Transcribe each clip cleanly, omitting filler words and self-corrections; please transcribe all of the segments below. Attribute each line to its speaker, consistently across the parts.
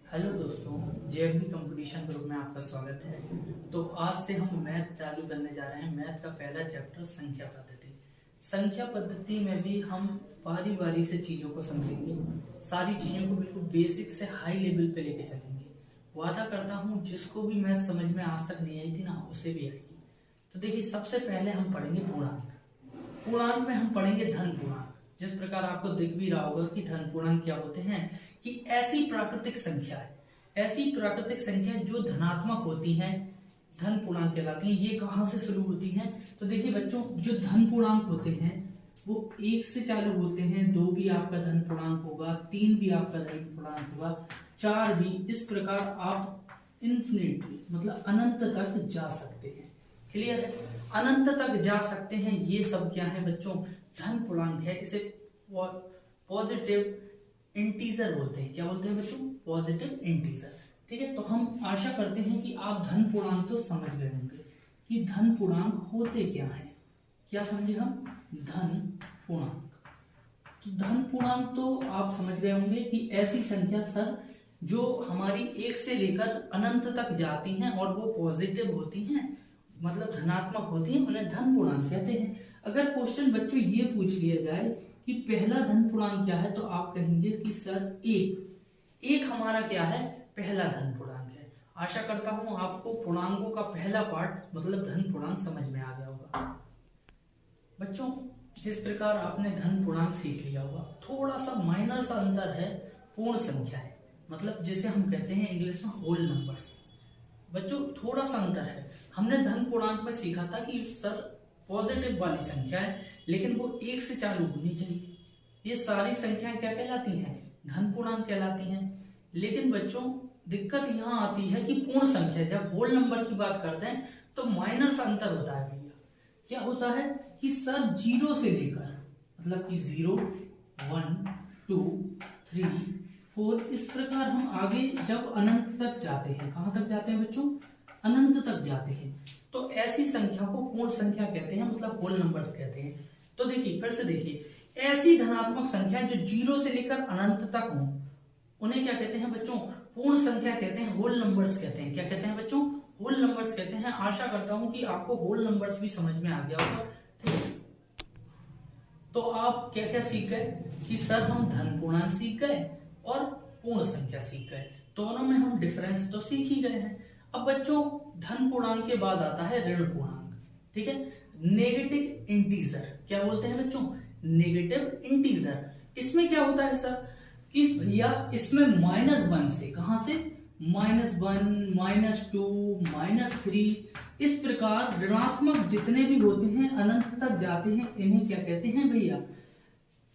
Speaker 1: Hello दोस्तों, JMB competition group में आपका स्वागत है। तो आज से हम मैथ चालू करने जा रहे हैं। मैथ का पहला चैप्टर संख्या पद्धति। संख्या पद्धति में भी हम बारी बारी से चीज़ों को समझेंगे, सारी चीज़ों को बिल्कुल बेसिक से हाई लेवल पे लेके चलेंगे। वादा करता हूँ जिसको भी मैथ समझ में आज तक नहीं आई थी ना, उसे भी आएगी। तो देखिए, सबसे पहले हम पढ़ेंगे पूर्णांक। पूर्णांक में हम पढ़ेंगे धन पूर्णांक। जिस प्रकार आपको दिख भी रहा होगा कि धन पूर्णांक क्या होते हैं, कि ऐसी प्राकृतिक संख्या है जो धनात्मक होती हैं, धन पूर्णांक कहलाती हैं। ये कहाँ से शुरू होती हैं? तो देखिए बच्चों, जो धन पूर्णांक होते हैं वो 1 से चालू होते हैं। 2 भी आपका धन पूर्णांक होगा, 3 भी आपका धन पूर्णांक होगा, 4 भी। इस प्रकार आप इन्फिनिटली मतलब अनंत तक जा सकते हैं। क्लियर है? अनंत तक जा सकते हैं। ये सब क्या है बच्चों? धन पूर्णांक है। इसे पॉजिटिव इंटीजर बोलते हैं। क्या बोलते हैं बच्चों? Positive integer. ठीक है, तो हम आशा करते हैं कि आप धन पूर्णांक तो समझ गए होंगे कि धन पूर्णांक होते क्या हैं। क्या समझे हम? धन पूर्णांक। तो धन पूर्णांक तो आप समझ गए होंगे कि ऐसी संख्या सर जो हमारी 1 से लेकर अनंत तक जाती हैं और वो पॉजिटिव होती हैं, मतलब धनात्मक होती हैं, उन्हें धन पूर्णांक कहते हैं। अगर क्वेश्चन बच्चों ये पूछ लिया जाए कि पहला धन पूर्णांक क्या है, तो आप कहेंगे कि सर एक हमारा क्या है? पहला धन पूर्णांक है। आशा करता हूं आपको पूर्णांकों का पहला पार्ट मतलब धन पूर्णांक समझ में आ गया होगा। बच्चों, जिस प्रकार आपने धन पूर्णांक सीख लिया होगा, थोड़ा सा माइनर सा अंतर है पूर्ण संख्या है, मतलब जिसे हम कहते हैं इंग्लिश में होल नंबर्स। बच्चों, थोड़ा सा अंतर है। हमने धन पूर्णांक में सीखा था कि सर पॉजिटिव वाली संख्या है, लेकिन वो 1 से चालू होनी चाहिए। ये सारी संख्याएं क्या कहलाती हैं? धन पूर्णांक कहलाती हैं। लेकिन बच्चों, दिक्कत यहाँ आती है कि पूर्ण संख्या, जब होल नंबर की बात करते हैं तो माइनर सा अंतर होता है भैया। क्या होता है कि सर 0 से लेकर मतलब कि 0, 1, 2, 3, 4 इस प्रकार हम आगे जब अनंत तक जाते हैं। कहां तक जाते हैं बच्चों? अनंत तक जाते हैं। तो ऐसी संख्या को पूर्ण संख्या कहते हैं, मतलब होल नंबर्स कहते हैं। तो देखिए, फिर से देखिए, ऐसी धनात्मक संख्या जो 0 से लेकर अनंत तक हो, उन्हें क्या कहते हैं बच्चों? पूर्ण संख्या कहते हैं, होल नंबर्स कहते हैं। क्या कहते हैं बच्चों? होल नंबर्स कहते हैं। आशा करता हूं कि आपको होल नंबर्स भी समझ में आ गया होगा। तो आप क्या क्या सीख गए कि सर हम धन पूर्णांक सीख गए और पूर्ण संख्या सीख गए। दोनों में हम डिफरेंस तो सीख ही गए हैं। अब बच्चों, धन पूर्णांक के बाद आता है ऋण पूर्णांक। ठीक है, नेगेटिव इंटीजर। क्या बोलते हैं बच्चों? Negative integer. इसमें क्या होता है सर कि भैया इसमें -1 से, कहां से? -1, -2, -3 इस प्रकार ऋणात्मक जितने भी होते हैं अनंत तक जाते हैं। इन्हें क्या कहते हैं भैया?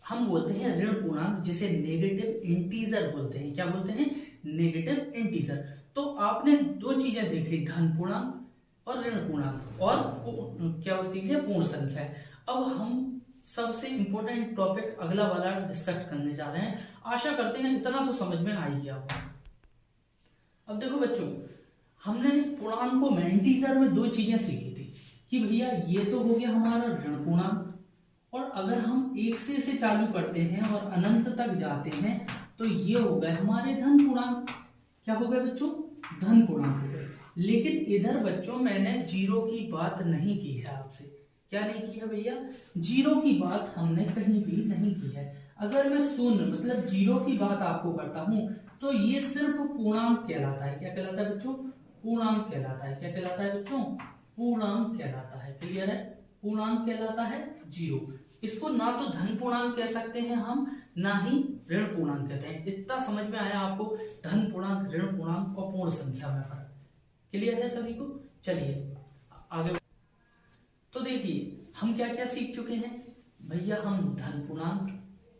Speaker 1: हम बोलते हैं ऋण पूर्णांक, जिसे नेगेटिव इंटीजर बोलते हैं। क्या बोलते हैं? Negative integer. तो आपने 2 चीजें देख ली, धन पूर्णांक और ऋण पूर्णांक, और क्या सीख लिया? पूर्ण संख्या है। अब हम सबसे इंपॉर्टेंट टॉपिक अगला वाला डिस्कस करने जा रहे हैं। आशा करते हैं इतना तो समझ में आ ही गया होगा। अब देखो बच्चों, हमने पूर्णांकों में, इंटीजर में 2 चीजें सीखी थी कि भैया ये तो हो गया हमारा ऋण पूर्णांक, और अगर हम 1 से इसे चालू करते हैं और अनंत तक जाते हैं तो ये हो गए हमारे धन पूर्णांक। क्या हो गए बच्चों? धन पूर्णांक हो गए। लेकिन इधर बच्चों मैंने 0 की बात नहीं की है आपसे। क्या नहीं की है भैया? 0 की बात हमने कहीं भी नहीं की है। अगर मैं शून्य मतलब 0 की बात आपको करता हूं तो ये सिर्फ पूर्णांक कहलाता है। क्या कहलाता है बच्चों? पूर्णांक कहलाता है। क्या कहलाता है बच्चों? पूर्णांक कहलाता है। क्लियर है? पूर्णांक कहलाता है 0। इसको ना तो धन पूर्णांक कह सकते हैं हम, ना ही ऋण पूर्णांक कहते हैं। इतना समझ में आया आपको? धन पूर्णांक, ऋण पूर्णांक और पूर्ण संख्या में फर्क क्लियर है सभी को? चलिए आगे। तो देखिए, हम क्या क्या सीख चुके हैं भैया? हम धन पूर्णांक,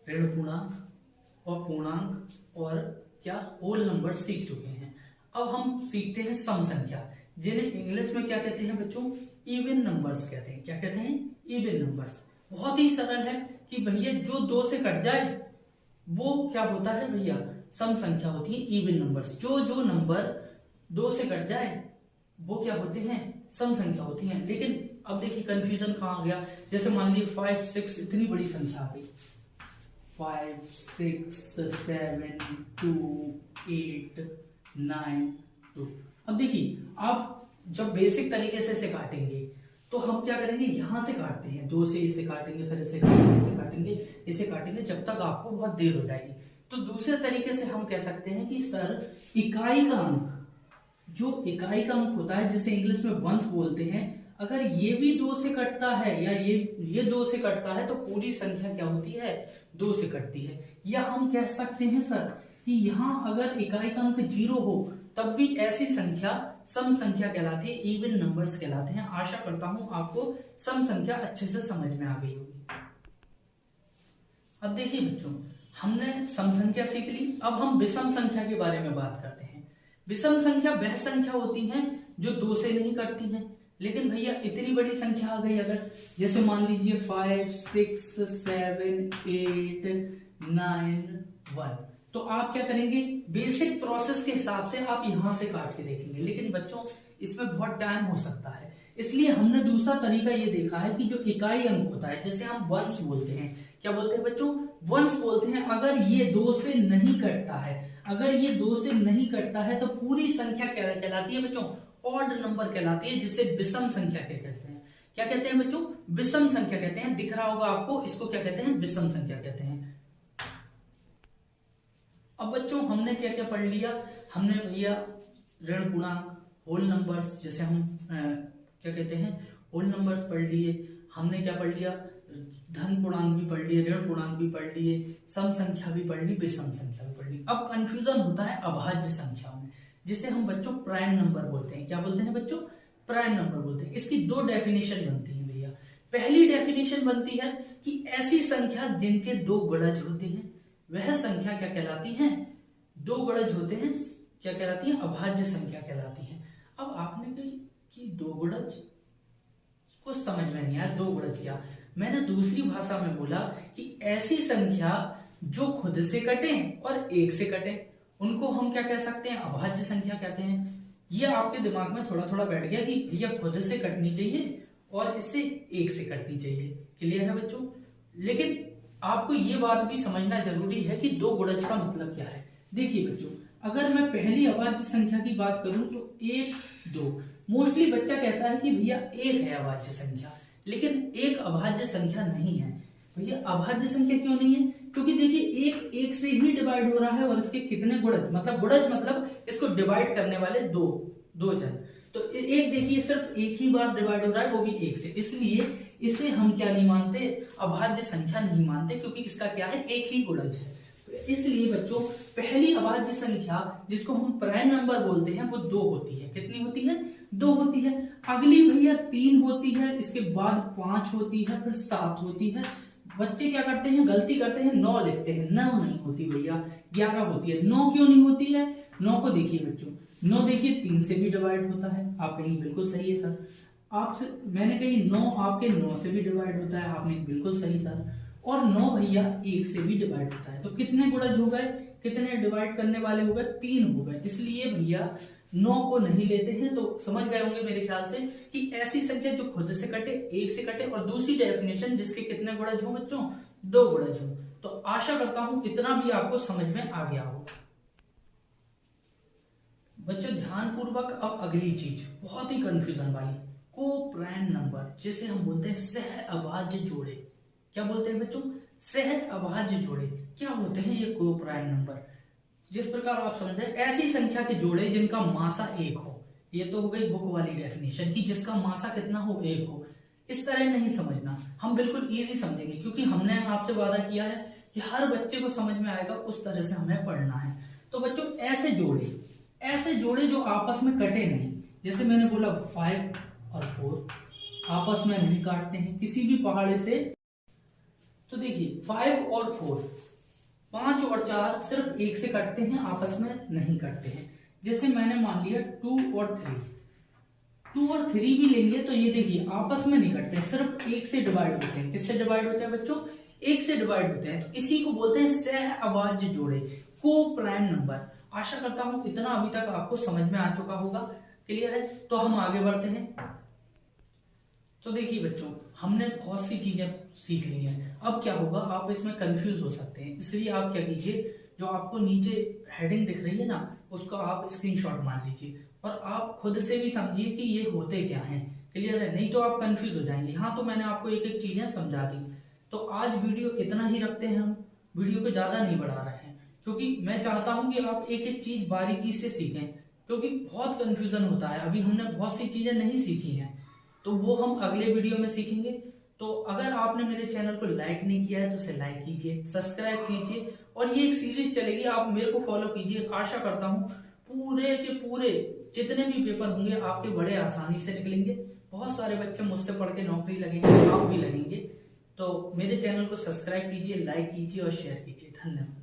Speaker 1: ऋण पूर्णांक और पूर्णांक और क्या होल नंबर सीख चुके हैं। अब हम सीखते हैं सम संख्या, जिन्हें इंग्लिश में क्या कहते हैं बच्चों? इवन नंबर्स कहते हैं। क्या कहते हैं? Even numbers. बहुत ही सरल है कि भैया जो 2 से कट जाए वो क्या होता है भैया? सम संख्या होती है, इवन नंबर्स। जो नंबर 2 से कट जाए वो क्या होते हैं? सम संख्या होती हैं। लेकिन अब देखिए कंफ्यूजन कहां आ गया। जैसे मान लीजिए 5, 6 इतनी बड़ी संख्या आ गई, 5, 6, 7, 2, 8 9 2। अब देखिए आप जब बेसिक तरीके से इसे काटेंगे तो हम क्या करेंगे, यहां से काटते हैं, 2 से इसे काटेंगे, फिर इसे काटेंगे, इसे काटेंगे, इसे काटेंगे, जब तक आपको बहुत देर हो जाएगी। तो दूसरे तरीके से हम कह सकते हैं कि सर इकाई का अंक, जो इकाई का अंक होता है जिसे इंग्लिश में वंस बोलते हैं, अगर ये भी 2 से कटता है या ये 2 से कटता है तो पूरी संख्या क्या होती है, 2 से कटती है। या हम कह सकते हैं सर कि यहां अगर इकाई का अंक 0 हो तब भी ऐसी संख्या सम संख्या कहलाती है, इवन नंबर्स कहलाते हैं। आशा करता हूं आपको सम संख्या अच्छे से समझ में आ गई होगी। अब देखिए बच्चों, हमने सम संख्या सीख ली, अब हम विषम संख्या के बारे में बात करते हैं। विषम संख्या वह संख्या होती है जो 2 से नहीं कटती है। लेकिन भैया इतनी बड़ी संख्या आ गई, अगर जैसे मान लीजिए 5 6 7 8 9 1, तो आप क्या करेंगे, बेसिक प्रोसेस के हिसाब से आप यहां से काट के देखेंगे। लेकिन बच्चों इसमें बहुत टाइम हो सकता है, इसलिए हमने दूसरा तरीका ये देखा है कि जो इकाई अंक होता है, जैसे हम वंस बोलते हैं, क्या बोलते हैं बच्चों, वंस बोलते हैं। अगर ये 2 से नहीं कटता है, अगर ये 2 से नहीं कटता है तो पूरी संख्या क्या कहलाती है बच्चों, ऑड नंबर कहलाती है, जिसे विषम संख्या कहते हैं। क्या कहते हैं बच्चों, विषम संख्या कहते हैं। दिख रहा होगा आपको, इसको क्या कहते हैं, विषम संख्या कहते हैं। अब बच्चों हमने क्या क्या पढ़ लिया, हमने लिया ऋण पूर्णांक, होल नंबर्स, जैसे हम क्या कहते हैं, होल नंबर्स पढ़ लिए। हमने क्या पढ़ लिया, धन पूर्णांक भी पढ़ लिए, ऋण पूर्णांक भी पढ़ लिए, सम संख्या भी पढ़ ली, विषम संख्या भी पढ़ ली। अब कंफ्यूजन होता है अभाज्य संख्या में, जिसे हम बच्चों प्राइम नंबर बोलते हैं। क्या बोलते हैं बच्चों, प्राइम नंबर बोलते हैं। इसकी 2 डेफिनेशन बनती है भैया। पहली डेफिनेशन बनती है कि ऐसी संख्या जिनके 2 गुणज होते हैं, वह संख्या क्या कहलाती है, 2 गुणज होते हैं, क्या कहलाती है, अभाज्य संख्या कहलाती है। अब आपने कही कि 2 गुणज, कुछ समझ में नहीं आया, 2 गुणज क्या, मैंने दूसरी भाषा में बोला कि ऐसी संख्या जो खुद से कटे और 1 से कटे, उनको हम क्या कह सकते हैं, अभाज्य संख्या कहते हैं। ये आपके दिमाग में थोड़ा थोड़ा बैठ गया कि भैया खुद से कटनी चाहिए और इससे 1 से कटनी चाहिए। क्लियर है बच्चों। लेकिन आपको ये बात भी समझना जरूरी है कि 2 गुणज का मतलब क्या है। देखिए बच्चों, अगर मैं पहली अभाज्य संख्या की बात करूं तो 1 2, मोस्टली बच्चा कहता है कि भैया 1 है अभाज्य संख्या, लेकिन 1 अभाज्य संख्या नहीं है। भैया अभाज्य संख्या क्यों नहीं है, क्योंकि देखिए 1 से ही डिवाइड हो रहा है और इसके कितने गुणज, मतलब गुणज मतलब इसको डिवाइड करने वाले 2 जन, तो 1 देखिए सिर्फ 1 ही बार डिवाइड हो रहा है, वो भी 1 से, इसलिए इसे हम क्या नहीं मानते, अभाज्य संख्या नहीं मानते, क्योंकि इसका क्या है, 1 ही गुणज है। इसलिए बच्चों पहली अभाज्य संख्या जिसको हम प्राइम नंबर बोलते हैं वो 2 होती है। कितनी होती है, 2 होती है। अगली भैया 3 होती है, इसके बाद 5 होती है, फिर 7 होती है। बच्चे क्या करते हैं, गलती करते हैं, 9 लिखते हैं, 9 नहीं होती भैया, 11 होती है। 9 क्यों नहीं होती है, 9 को देखिए बच्चों, 9 देखिए 3 से भी डिवाइड होता है। आप कहेंगे बिल्कुल सही है सर, आपसे मैंने कही 9 आपके 9 से भी डिवाइड होता है, आपने बिल्कुल सही सर। और 9 भैया 1 से भी डिवाइड होता है। तो कितने गुणज हो गए, कितने डिवाइड करने वाले हो गए, 3 हो गए। इसलिए भैया 9 को नहीं लेते हैं। तो समझ गए होंगे मेरे ख्याल से कि ऐसी संख्या जो खुद से कटे, 1 से कटे, और दूसरी डेफिनेशन जिसके कितने गुणज हो बच्चों, 2 गुणज हो। तो आशा करता हूं इतना भी आपको समझ में आ गया हो। बच्चों ध्यान पूर्वक अब अगली चीज बहुत ही कंफ्यूजन वाली, को प्राइम नंबर, जिसे हम बोलते हैं सह अभाज्य जोड़े। क्या बोलते हैं बच्चों, सह अभाज्य जोड़े। क्या होते हैं ये को प्राइम नंबर, जिस प्रकार आप समझ रहे, ऐसी संख्या के जोड़े जिनका मासा 1 हो। ये तो हो गई बुक वाली डेफिनेशन कि जिसका मासा कितना हो, 1 हो। इस तरह नहीं समझना, हम बिल्कुल इजी समझेंगे, क्योंकि हमने आपसे वादा किया है कि हर बच्चे को समझ में आएगा, उस तरह से हमें पढ़ना है। तो बच्चों ऐसे जोड़े जो आपस में कटे नहीं, जैसे मैंने बोला 5 और 4 आपस में नहीं काटते हैं किसी भी पहाड़े से। तो देखिए 5 और 4, 5 और 4 सिर्फ 1 से कटते हैं, आपस में नहीं कटते हैं। जैसे मैंने मान लिया 2 और 3 भी लेंगे तो ये देखिए आपस में नहीं कटते हैं, सिर्फ 1 से डिवाइड होते हैं। किससे डिवाइड होते हैं बच्चों, 1 से डिवाइड होते हैं। तो इसी को बोलते हैं सह अभाज्य जोड़े, को प्राइम नंबर। आशा करता हूं इतना अभी तक आपको समझ में आ चुका होगा। क्लियर है, तो हम आगे बढ़ते हैं। तो देखिए बच्चों, हमने बहुत सी चीजें सीख ली हैं। अब क्या होगा, आप इसमें कंफ्यूज हो सकते हैं, इसलिए आप क्या कीजिए, जो आपको नीचे हेडिंग दिख रही है ना, उसको आप स्क्रीनशॉट मार लीजिए और आप खुद से भी समझिए कि ये होते क्या हैं। क्लियर है? नहीं तो आप कंफ्यूज हो जाएंगे। हाँ, तो मैंने आपको एक एक चीजें समझा दी। तो आज वीडियो इतना ही रखते हैं, हम वीडियो को ज्यादा नहीं बढ़ा रहे हैं, क्योंकि मैं चाहता हूं कि आप एक एक चीज बारीकी से सीखें, क्योंकि बहुत कंफ्यूजन होता है। अभी हमने बहुत सी चीजें नहीं सीखी हैं, तो वो हम अगले वीडियो में सीखेंगे। तो अगर आपने मेरे चैनल को लाइक नहीं किया है तो उसे लाइक कीजिए, सब्सक्राइब कीजिए, और ये एक सीरीज चलेगी, आप मेरे को फॉलो कीजिए। आशा करता हूँ पूरे के पूरे जितने भी पेपर होंगे आपके बड़े आसानी से निकलेंगे। बहुत सारे बच्चे मुझसे पढ़ के नौकरी लगेंगे, आप भी लगेंगे। तो मेरे चैनल को सब्सक्राइब कीजिए, लाइक कीजिए और शेयर कीजिए। धन्यवाद।